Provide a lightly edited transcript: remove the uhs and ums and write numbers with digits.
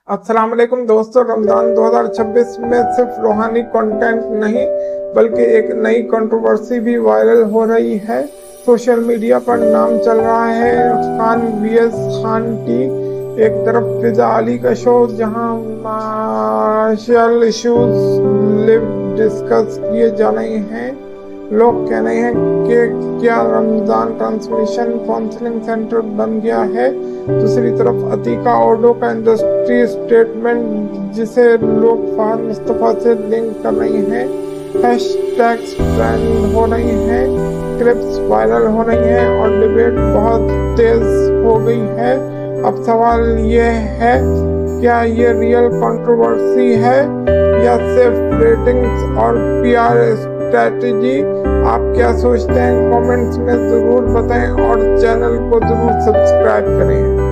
अस्सलाम वालेकुम दोस्तों, रमजान 2026 में सिर्फ रूहानी कंटेंट नहीं बल्कि एक नई कंट्रोवर्सी भी वायरल हो रही है। सोशल मीडिया पर नाम चल रहा है खान वीएस खान टी। एक तरफ फिजा अली का शो जहां मार्शल इश्यूज लिव डिस्कस किए जा रहे हैं। लोग कह रहे हैं कि क्या रमजान ट्रांसमिशन काउंसलिंग सेंटर बन गया है। दूसरी तरफ अतीका ऑडो का इंडस्ट्री स्टेटमेंट जिसे लोग फहद मुस्तफा से लिंक कर रहे हैं। हैशटैग्स ट्रेंड हो रही हैं, क्लिप्स वायरल हो रही हैं और डिबेट बहुत तेज हो गई है। अब सवाल ये है, क्या ये रियल कंट्रोवर्सी है या सिर्फ रेटिंग्स और पीआर स्ट्रेटजी? आप क्या सोचते हैं कमेंट्स में जरूर बताएं और चैनल को जरूर सब्सक्राइब करें।